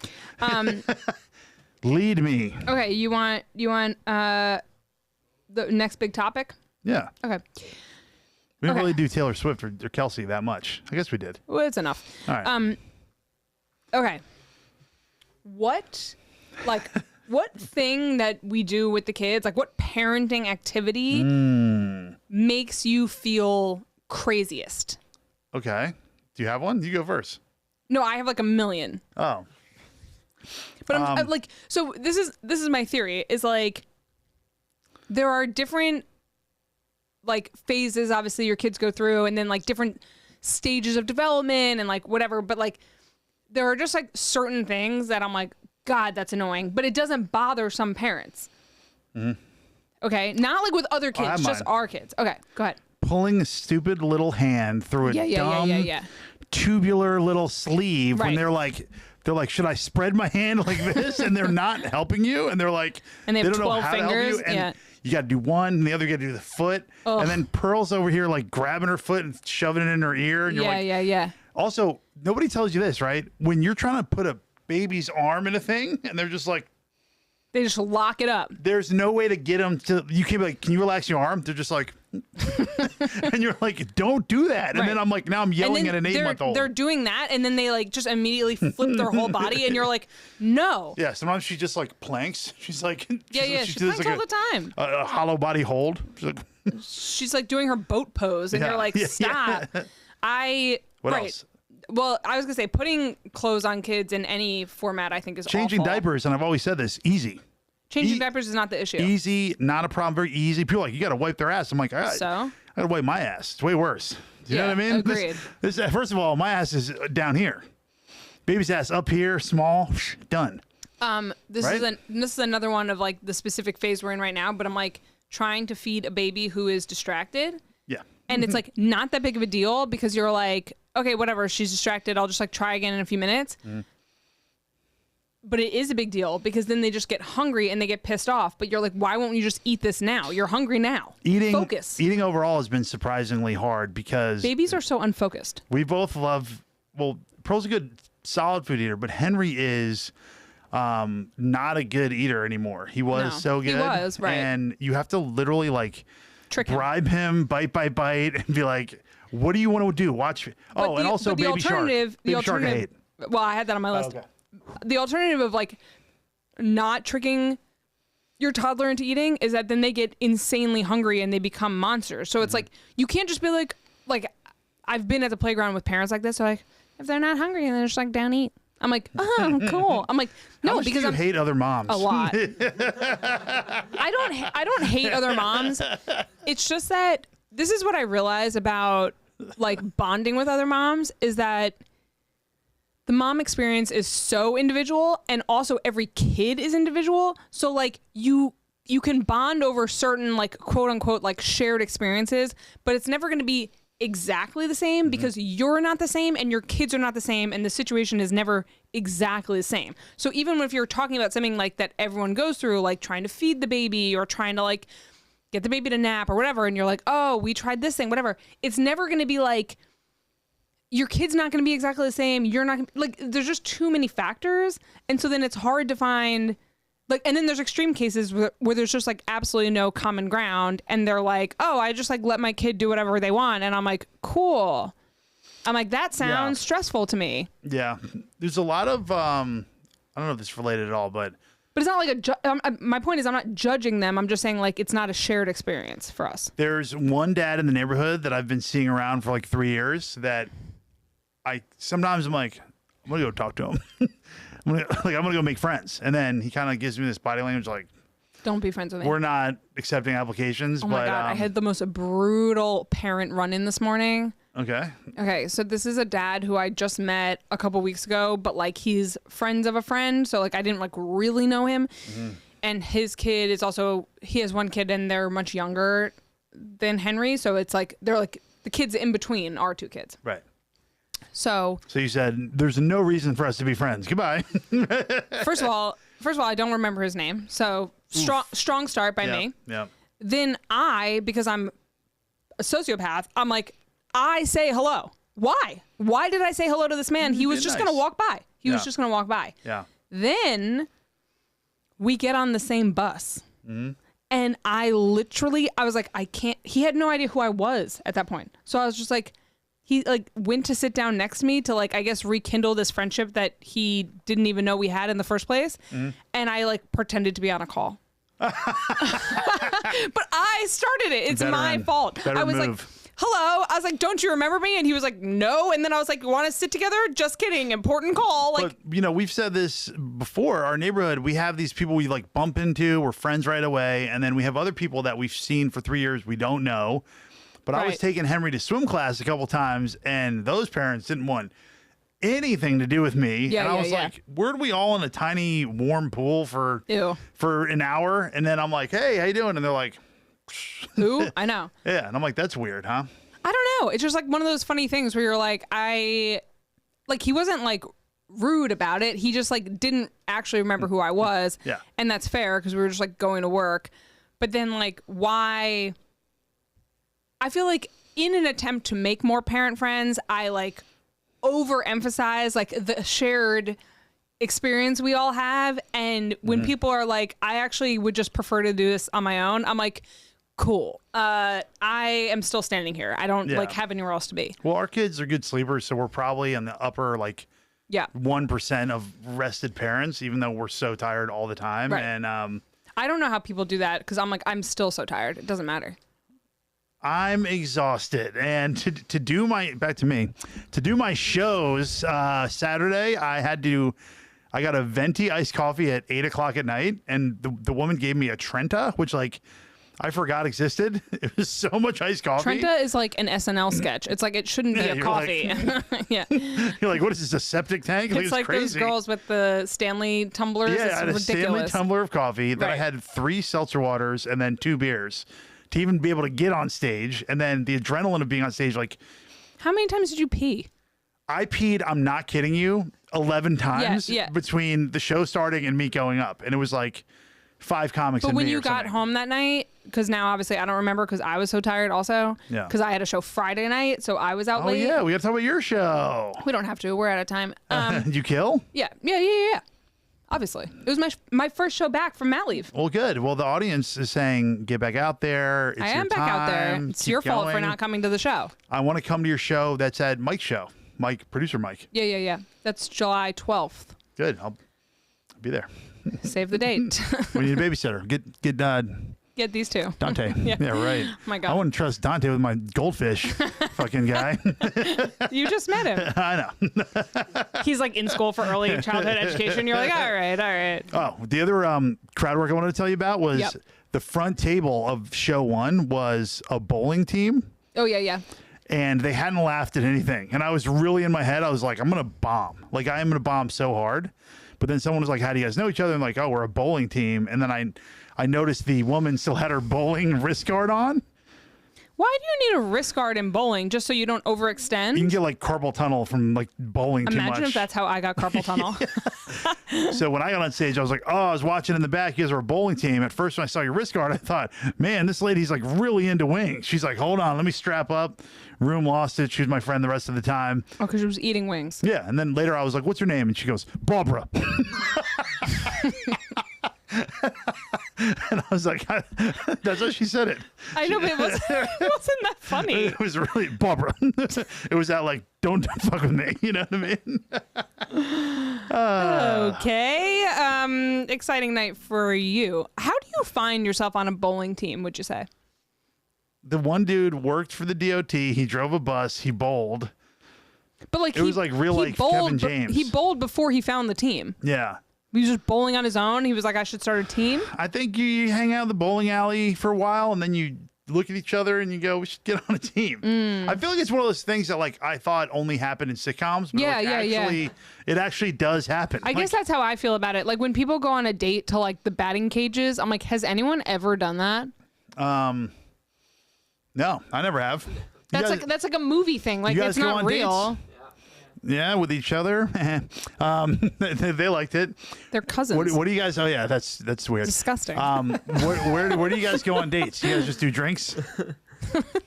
Lead me.
Okay. You want the next big topic?
Yeah.
Okay.
We didn't
Okay.
really do Taylor Swift or Kelce that much. I guess we did.
Well, it's enough.
All right.
Okay. What thing that we do with the kids, like what parenting activity makes you feel craziest?
Okay. Do you have one? You go first.
No, I have like a million.
Oh.
But I'm like, so this is my theory, is like there are different like phases obviously your kids go through, and then like different stages of development and like whatever, but like there are just like certain things that I'm like, God, that's annoying, but it doesn't bother some parents. Okay, not like with other kids,
have
just
mine.
our kids. Okay, go ahead.
Pulling a stupid little hand through a dumb tubular little sleeve when
Right.
they're like, should I spread my hand like this? And they're not helping you. And they're like,
And they have
don't know
12
how to help
fingers,
you. And
yeah.
you got to do one, and the other got to do the foot.
Ugh.
And then Pearl's over here like grabbing her foot and shoving it in her ear. And you're like,
Yeah.
Also, nobody tells you this, right? When you're trying to put a baby's arm in a thing, and they're just like,
They just lock it up.
there's no way to get them to. You can't be like, can you relax your arm? They're just like, and you're like, don't do that. And
Right.
then I'm like, now I'm yelling at an 8-month-old.
They're doing that, and then they like just immediately flip their whole body, and you're like, no.
Yeah, sometimes she just like planks. She's like,
Yeah. She planks all the time.
A hollow body hold. She's like,
She's like doing her boat pose, and
Yeah,
you're like,
yeah,
stop.
What
right.
else?
Well, I was gonna say putting clothes on kids in any format, I think is
Changing
awful.
diapers, and I've always said this, easy.
Changing diapers is not the issue.
Easy, not a problem, very easy. People are like, you got to wipe their ass. I'm like, all right,
So?
I got to wipe my ass. It's way worse. Do you know
Yeah,
what I mean?
agreed.
This, first of all, my ass is down here. Baby's ass up here, small, done.
This
Right?
is another one of like the specific phase we're in right now. But I'm like trying to feed a baby who is distracted.
Yeah.
And it's like not that big of a deal because you're like, okay, whatever, she's distracted. I'll just like try again in a few minutes. But it is a big deal because then they just get hungry and they get pissed off. But you're like, why won't you just eat this now? You're hungry now. Focus.
Eating overall has been surprisingly hard because
Babies are so unfocused.
we both love, well, Pearl's a good solid food eater, but Henry is not a good eater anymore. He was
No,
so
he
good.
was, right.
And you have to literally like
Trick him.
bribe him bite by bite and be like, What do you want to do? Watch. Oh, and also
the
Baby Shark.
alternative,
Baby Shark I hate.
well, I had that on my list.
okay.
The alternative of like not tricking your toddler into eating is that then they get insanely hungry and they become monsters. So it's like you can't just be like I've been at the playground with parents like this. So like if they're not hungry and they're just like don't eat. I'm like, oh, cool. I'm like, no,
How much
because
do you
I
hate other moms.
a lot. I don't hate other moms. It's just that this is what I realize about like bonding with other moms is that the mom experience is so individual and also every kid is individual. So like you can bond over certain like quote unquote like shared experiences, but it's never going to be exactly the same because you're not the same and your kids are not the same and the situation is never exactly the same. So even if you're talking about something like that everyone goes through, like trying to feed the baby or trying to like get the baby to nap or whatever, and you're like, oh, we tried this thing, whatever, it's never going to be like your kid's not going to be exactly the same. You're not like, there's just too many factors. And so then it's hard to find like, and then there's extreme cases where there's just like absolutely no common ground. And they're like, oh, I just like let my kid do whatever they want. And I'm like, cool. I'm like, that sounds stressful to me.
Yeah. There's a lot of, I don't know if this is related at all, but
it's not like my point is I'm not judging them. I'm just saying like, it's not a shared experience for us.
there's one dad in the neighborhood that I've been seeing around for like 3 years that sometimes I'm like, I'm going to go talk to him. I'm gonna go make friends, and then he kind of gives me this body language like,
"Don't be friends with me.
We're not accepting applications."
Oh my god! I had the most brutal parent run-in this morning.
Okay,
so this is a dad who I just met a couple weeks ago, but like he's friends of a friend, so like I didn't like really know him. And his kid is also he has one kid, and they're much younger than Henry, so it's like they're like the kids in between our two kids.
right.
So
you said there's no reason for us to be friends. Goodbye.
first of all, I don't remember his name. So strong start by me.
Yeah.
Then because I'm a sociopath, I'm like, I say hello. Why? Why did I say hello to this man? He was just going to walk by. He was just going to walk by.
Yeah.
Then we get on the same bus. And I was like, I can't. He had no idea who I was at that point. So I was just like, he like went to sit down next to me to like, I guess, rekindle this friendship that he didn't even know we had in the first place. And I like pretended to be on a call. But I started it. It's my fault. I was like, hello. I was like, don't you remember me? And he was like, no. And then I was like, want to sit together? Just kidding. Important call. Like,
but we've said this before. Our neighborhood, we have these people we like bump into. We're friends right away. And then we have other people that we've seen for 3 years we don't know. But I was taking Henry to swim class a couple times, and those parents didn't want anything to do with me.
Yeah,
and I was like, weren't we all in a tiny warm pool for an hour? And then I'm like, hey, how you doing? And they're like,
who? I know.
Yeah. And I'm like, that's weird, huh?
I don't know. It's just like one of those funny things where you're like, he wasn't like rude about it. He just like didn't actually remember who I was.
Yeah.
And that's fair because we were just like going to work. But then like, why? I feel like in an attempt to make more parent friends, I like overemphasize like the shared experience we all have. And when people are like, I actually would just prefer to do this on my own, I'm like, cool. I am still standing here. I don't like have anywhere else to be.
Well, our kids are good sleepers, so we're probably in the upper 1% of rested parents, even though we're so tired all the time.
Right.
And
I don't know how people do that because I'm like, I'm still so tired. It doesn't matter.
I'm exhausted, and to do my shows Saturday, I got a venti iced coffee at 8:00 at night, and the woman gave me a Trenta, which like I forgot existed. It was so much iced coffee.
Trenta is like an SNL sketch. It's like it shouldn't be a coffee. Yeah,
you're like, what is this? A septic tank?
It's like
crazy.
Those girls with the Stanley tumblers.
Yeah,
it's
I had
ridiculous.
a Stanley tumbler of coffee. Then I had 3 seltzer waters and then 2 beers to even be able to get on stage. And then the adrenaline of being on stage, like,
how many times did you pee?
I peed, I'm not kidding you, 11 times
Yeah.
between the show starting and me going up. And it was like 5 comics.
But
in
when
me
you
or
got
something.
home that night, because now obviously I don't remember because I was so tired also.
Yeah.
Because I had a show Friday night, so I was out late.
Oh yeah, we got to talk about your show.
We don't have to. We're out of time.
Did you kill?
Yeah. Obviously. It was my first show back from mat leave.
Well, good. Well, the audience is saying, get back out there. It's
I
your
am back out there.
time.
It's
Keep
your fault for
going.
not coming to the show.
I want to come to your show. That's at Mike's show. Mike, producer Mike.
Yeah. That's July 12th.
Good. I'll be there.
Save the date.
We need a babysitter. Get
Get these two.
Dante.
Yeah.
Right.
Oh my God.
I wouldn't trust Dante with my goldfish fucking guy.
You just met him.
I know.
He's like in school for early childhood education. You're like, all right.
Oh, the other crowd work I wanted to tell you about was
Yep.
the front table of show 1 was a bowling team.
Oh, yeah.
And they hadn't laughed at anything. And I was really in my head. I was like, I'm going to bomb. Like, I am going to bomb so hard. But then someone was like, how do you guys know each other? And like, oh, we're a bowling team. And then I noticed the woman still had her bowling wrist guard on.
Why do you need a wrist guard in bowling? Just so you don't overextend?
You can get like carpal tunnel from like bowling too much.
Imagine if that's how I got carpal tunnel.
So when I got on stage, I was like, oh, I was watching in the back. You guys are a bowling team. At first, when I saw your wrist guard, I thought, man, this lady's like really into wings. She's like, hold on, let me strap up. Room lost it. She was my friend the rest of the time.
Oh, because she was eating wings.
Yeah. And then later I was like, what's your name? And she goes, Barbara. And I was like, that's how she said it.
I know, but it wasn't that funny.
It was really Barbara. It was that like, don't fuck with me. You know what I mean?
Okay. Exciting night for you. How do you find yourself on a bowling team, would you say?
The one dude worked for the DOT. He drove a bus. He bowled.
But like
It was like real life Kevin James.
He bowled before he found the team.
Yeah.
He was just bowling on his own. He was like, I should start a team.
I think you hang out in the bowling alley for a while and then you look at each other and you go, we should get on a team. I feel like it's one of those things that like I thought only happened in sitcoms. But
Yeah.
It actually does happen.
I guess that's how I feel about it. Like when people go on a date to like the batting cages, I'm like, has anyone ever done that?
No, I never have.
That's like a movie thing. Like
you guys
it's
go
not
on
real.
dates? Yeah, with each other. They liked it.
They're cousins.
What do you guys? Oh yeah, that's weird.
Disgusting.
Where do you guys go on dates? You guys just do drinks?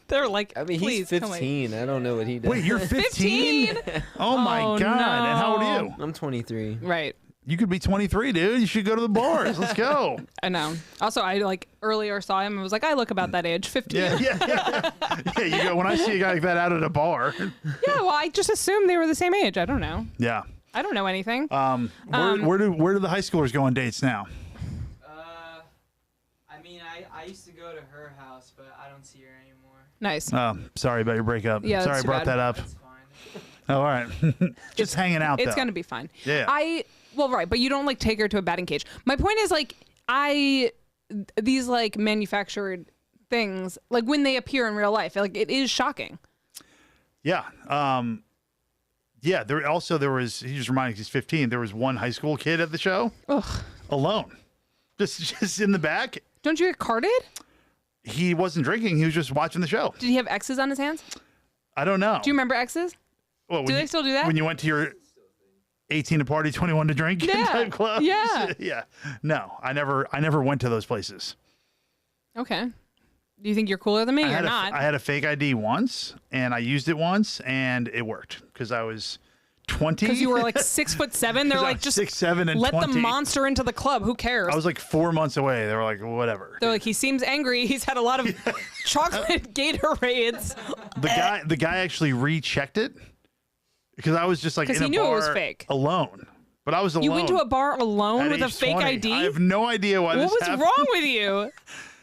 They're like,
I mean,
please,
he's
come wait.
15. I don't know what he does.
Wait, you're 15? Oh my
Oh,
god! And how old are
no.
you?
I'm 23.
Right.
You could be 23, dude. You should go to the bars. Let's go.
I know. Also, I like earlier saw him and was like, I look about that age, 15.
Yeah. Yeah, you go, when I see a guy like that out at a bar.
Yeah, well, I just assumed they were the same age. I don't know.
Yeah.
I don't know anything.
Where do the high schoolers go on dates now?
I mean, I used to go to her house, but I don't see her anymore.
Nice.
Oh, sorry about your breakup.
Yeah,
sorry I
that's too
brought
bad.
that up.
That's fine.
Oh, all right. Just hanging out,
It's
though.
going to be fine.
Yeah.
Well, right, but you don't like take her to a batting cage. My point is like these like manufactured things, like when they appear in real life, like it is shocking.
Yeah. Yeah. There was, he just reminded me, he's 15. There was one high school kid at the show.
Ugh.
Alone. Just in the back.
Don't you get carded?
He wasn't drinking. He was just watching the show.
Did he have X's on his hands?
I don't know.
Do you remember X's?
Well,
Do they still do that?
When you went to your 18 to party, 21 to drink
Yeah.
type clubs?
Yeah.
Yeah. No, I never went to those places.
Okay. Do you think you're cooler than me or not?
I had a fake ID once, and I used it once, and it worked because I was 20.
Because you were like 6'7". They're like, just
6'7" and
let
20.
the monster into the club. Who cares?
I was like 4 months away. They were like, whatever.
They're like, he seems angry. He's had a lot of chocolate Gatorades.
The guy actually rechecked it because I was just like
'Cause
in
he
a
knew it
bar
was fake.
alone. But I was alone.
You went to a bar alone
at
with a
age
fake
20.
ID?
I have no idea why
What
this
was
happened.
wrong with you?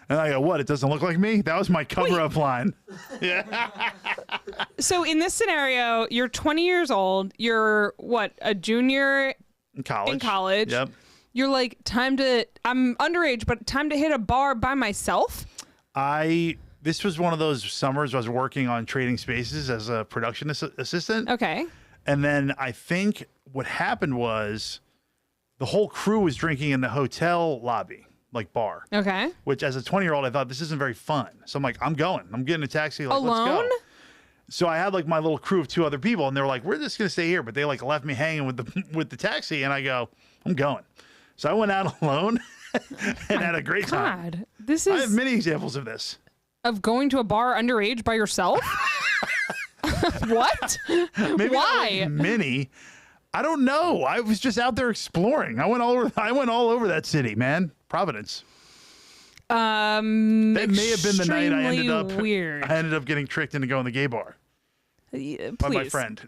And I go, what? It doesn't look like me? That was my cover-up line. Yeah.
So in this scenario, you're 20 years old. You're what, a junior
In college.
in college?
Yep.
You're like, I'm underage, but time to hit a bar by myself?
This was one of those summers I was working on Trading Spaces as a production assistant.
Okay.
And then I think what happened was the whole crew was drinking in the hotel lobby, like bar.
Okay.
Which as a 20-year-old, I thought this isn't very fun. So I'm like, I'm going. I'm getting a taxi. Like,
Alone?
Let's go. So I had like my little crew of 2 other people, and they were like, we're just gonna stay here. But they like left me hanging with the taxi, and I go, I'm going. So I went out alone and had a great time.
God, this
I have
is
many examples of this.
of going to a bar underage by yourself? What?
Maybe not
Why?
like many. I don't know. I was just out there exploring. I went all over that city, man. Providence. That may have been the night I ended up getting tricked into going to the gay bar by my friend.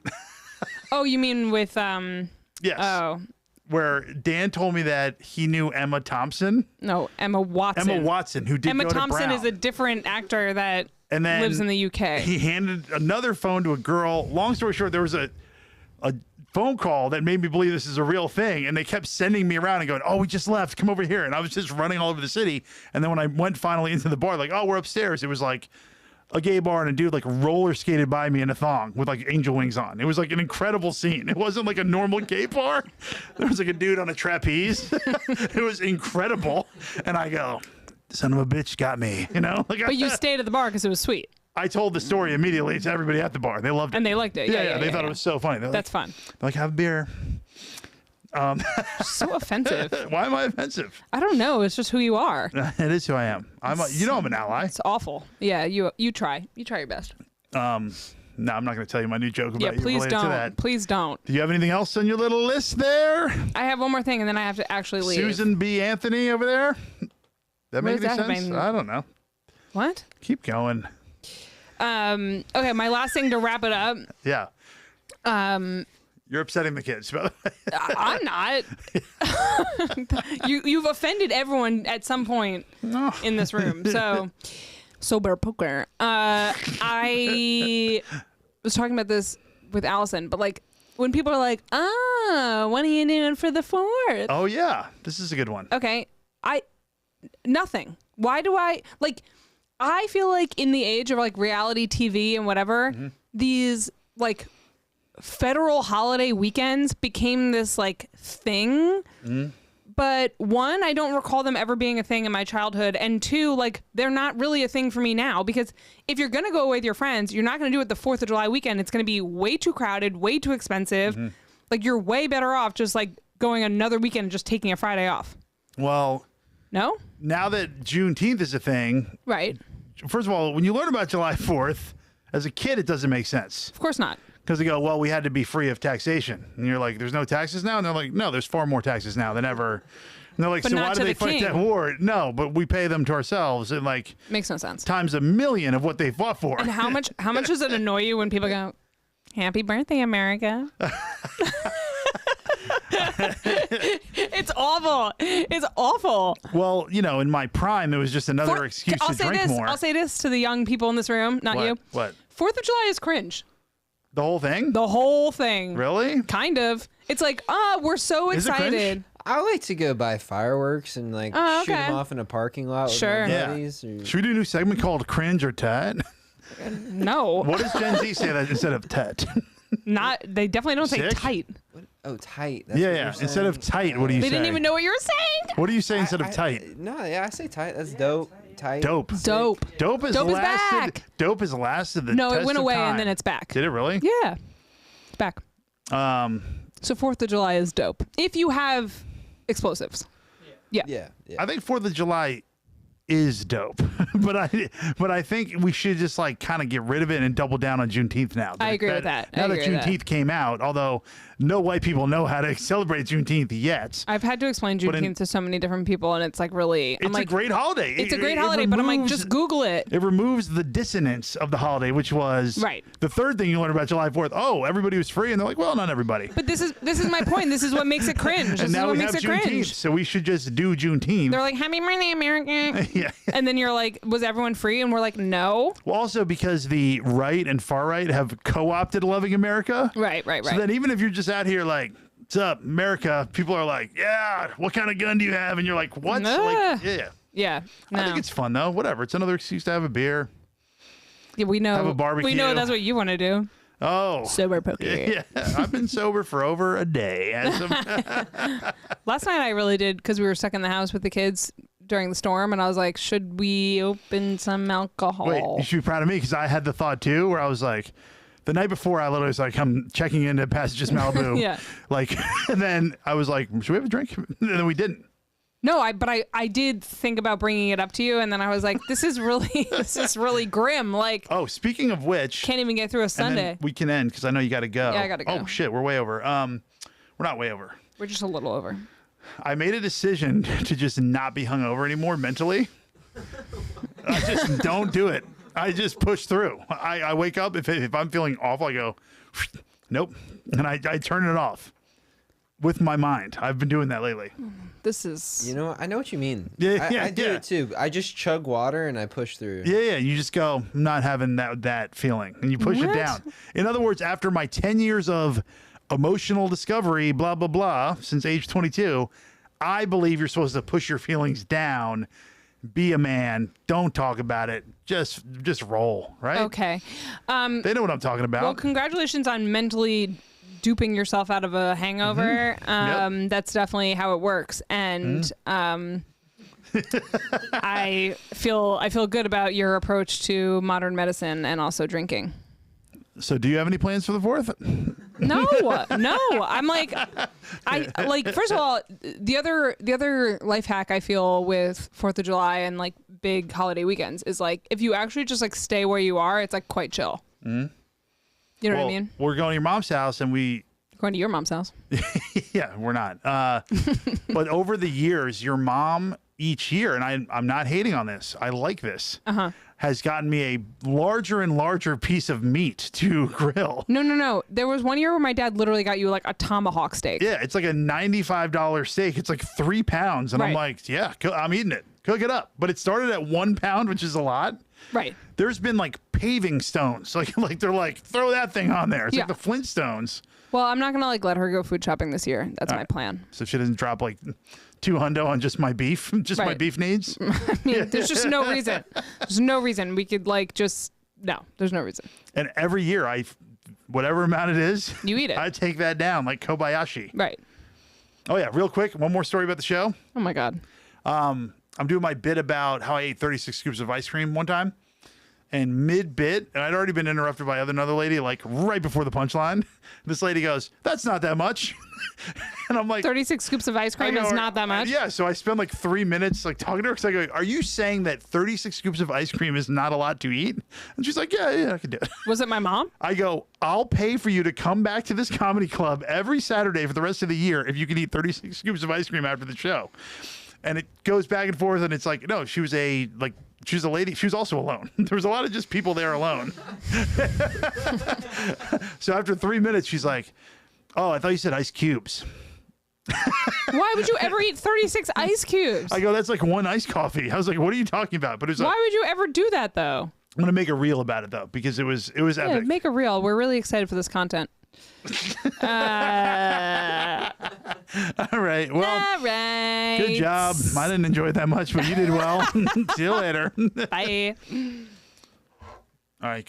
Oh, you mean with
Yes.
Oh.
Where Dan told me that he knew Emma Thompson.
No, Emma Watson.
Emma Watson, who did
Emma
go to
Thompson
Brown.
is a different actor that
And then
lives in the UK.
He handed another phone to a girl. Long story short, there was a phone call that made me believe this is a real thing, and they kept sending me around and going, "Oh, we just left. Come over here." And I was just running all over the city. And then when I went finally into the bar, like, "Oh, we're upstairs," it was like a gay bar, and a dude like roller skated by me in a thong with like angel wings on. It was like an incredible scene. It wasn't like a normal gay bar. There was like a dude on a trapeze. It was incredible. And I go, "Son of a bitch got me," you know? Like,
But you stayed at the bar because it was sweet.
I told the story immediately to everybody at the bar. They loved it.
And they liked it. Yeah,
They thought it was so funny.
That's fun.
They're like, "Have a beer."
So offensive.
Why am I offensive?
I don't know. It's just who you are.
It is who I am. I'm an ally.
It's awful. Yeah, you try. You try your best.
No, I'm not going to tell you my new joke about
Yeah,
you
please
related to
don't.
that.
Please don't.
Do you have anything else on your little list there?
I have one more thing, and then I have to actually leave.
Susan B. Anthony over there? That make
does
any
that
sense?
mean?
I don't know.
What?
Keep going.
Okay, my last thing to wrap it up.
Yeah. You're upsetting the kids, by the way.
I'm not. You've offended everyone at some point in this room. So, sober poker. I was talking about this with Allison, but like when people are like, "Oh, what are you doing for the 4th?"
Oh, yeah. This is a good one.
Okay, nothing. Why do I like? I feel like in the age of like reality TV and whatever, these like federal holiday weekends became this like thing. But one, I don't recall them ever being a thing in my childhood. And two, like they're not really a thing for me now, because if you're going to go away with your friends, you're not going to do it the 4th of July weekend. It's going to be way too crowded, way too expensive. Like you're way better off just like going another weekend and just taking a Friday off.
Well,
No?
now that Juneteenth is a thing,
Right.
first of all, when you learn about July 4th, as a kid, it doesn't make sense.
Of course not.
Because they go, "Well, we had to be free of taxation." And you're like, "There's no taxes now?" And they're like, "No, there's far more taxes now than ever." And they're like,
But
"So
not
why
to
do they
the
fight
king.
that war?" No, but we pay them to ourselves, and like
Makes no sense.
times 1,000,000 of what they fought for.
And how much does it annoy you when people go, "Happy birthday, America"? It's awful. It's awful.
Well, in my prime, it was just another excuse to drink more.
I'll say this to the young people in this room, not you.
What?
4th of July is cringe.
The whole thing?
The whole thing.
Really?
Kind of. It's like, we're so
Is it cringe?
excited.
I like to go buy fireworks and like
Oh,
shoot
okay.
them off in a parking lot with
Sure.
my
Yeah.
buddies.
Should we do a new segment called Cringe or Tet?
No.
What does Gen Z say that instead of Tet?
They definitely don't say
Sick?
tight.
Oh, tight. That's
Yeah,
what
yeah.
you're
Instead of
saying?
tight, what do you
They
say?
didn't even know what you were saying.
What do you say instead of tight?
No, yeah, I say tight. That's dope. Tight.
Dope.
Dope.
Dope has
Dope is
lasted.
back.
Dope has lasted the
No,
test
it went
of
away
time.
and then it's back.
Did it really?
Yeah. It's back.
Um,
So 4th of July is dope. If you have explosives. Yeah.
Yeah. Yeah.
I think 4th of July is dope, but I think we should just like kind of get rid of it and double down on Juneteenth now.
I agree with that.
Now
I
that
agree with that.
Juneteenth came out, although no white people know how to celebrate Juneteenth yet.
I've had to explain
But
Juneteenth to so many different people, and it's like really.
It's
I'm like,
a great holiday.
It's a great holiday, but I'm like, just Google it.
It removes the dissonance of the holiday, which was
Right.
the third thing you learn about July 4th. Oh, everybody was free, and they're like, well, not everybody.
But this is my point. This is what makes it cringe. This
And
is
now
what
we
makes
have
it
Juneteenth,
cringe.
so we should just do Juneteenth.
They're like, "Happy birthday, America,"
Yeah.
and then you're like, "Was everyone free?" And we're like, "No."
Well, also because the right and far right have co-opted loving America.
Right.
So then even if you're just out here like, "What's up, America?" People are like, "Yeah, what kind of gun do you have?" And you're like, "What?"
Nah.
Like, yeah.
Yeah. No.
I think it's fun though. Whatever. It's another excuse to have a beer.
Yeah, we know.
have a barbecue.
We know that's what you want to do.
Oh.
Sober poker.
Yeah. I've been sober for over a day.
Last night I really did, because we were stuck in the house with the kids during the storm, and I was like, "Should we open some alcohol?"
Wait, you should be proud of me because I had the thought too where I was like, the night before I literally was like, I'm checking into Passages Malibu.
Yeah.
Like, and then I was like, should we have a drink? And then we didn't.
No, I did think about bringing it up to you, and then I was like, this is really grim. Like,
Oh, speaking of which,
can't even get through a
and
Sunday.
then we can end because I know you got to go.
Yeah, I gotta go.
Oh shit, we're way over. We're not way over.
We're just a little over.
I made a decision to just not be hungover anymore mentally. I just don't do it. I just push through. I wake up, if I'm feeling awful, I go, nope. And I turn it off with my mind. I've been doing that lately.
This is...
You know, I know what you mean.
I
do it too. I just chug water and I push through.
Yeah. You just go, I'm not having that feeling. And you push it down. In other words, after my 10 years of emotional discovery, blah, blah, blah, since age 22, I believe you're supposed to push your feelings down, be a man, don't talk about it, just roll, right?
Okay.
They know what I'm talking about.
Well, congratulations on mentally duping yourself out of a hangover.
Yep.
That's definitely how it works. And I feel good about your approach to modern medicine and also drinking.
So do you have any plans for the 4th?
No. I'm like, first of all, the other life hack I feel with 4th of July and like big holiday weekends is like, if you actually just like stay where you are, it's like quite chill. Mm-hmm. You know what I mean?
We're going to your mom's house and
going to your mom's house.
Yeah, we're not. But over the years, your mom each year, and I'm not hating on this, I like this, has gotten me a larger and larger piece of meat to grill.
No. There was one year where my dad literally got you like a tomahawk steak.
Yeah, it's like a $95 steak. It's like 3 pounds. And I'm like, yeah, I'm eating it. Cook it up. But it started at 1 pound, which is a lot.
Right.
There's been like paving stones. Like they're like, throw that thing on there. It's like the Flintstones.
Well, I'm not going to like let her go food shopping this year. That's my plan.
So she doesn't drop like $200 on just my beef, my beef needs.
I mean, there's just no reason. There's no reason we could like just, no, there's no reason.
And every year whatever amount it is,
you eat it.
I take that down like Kobayashi.
Right.
Oh yeah. Real quick. One more story about the show.
Oh my God.
I'm doing my bit about how I ate 36 scoops of ice cream one time. And mid-bit, and I'd already been interrupted by another lady, like right before the punchline. This lady goes, "That's not that much." And I'm like,
36 scoops of ice cream is not that much?
Yeah, so I spend like 3 minutes like talking to her because I go, "Are you saying that 36 scoops of ice cream is not a lot to eat?" And she's like, yeah, I can do it.
Was it my mom?
I go, "I'll pay for you to come back to this comedy club every Saturday for the rest of the year if you can eat 36 scoops of ice cream after the show." And it goes back and forth, and it's like, no, she was a lady. She was also alone. There was a lot of just people there alone. So after 3 minutes, she's like, "Oh, I thought you said ice cubes."
Why would you ever eat 36 ice cubes?
I go, "That's like one iced coffee." I was like, "What are you talking about?" But it was
Why would you ever do that, though?
I'm gonna make a reel about it though because it was epic.
Make a reel. We're really excited for this content.
All right. Well, good job. I didn't enjoy it that much, but you did well. See you later.
Bye.
All right.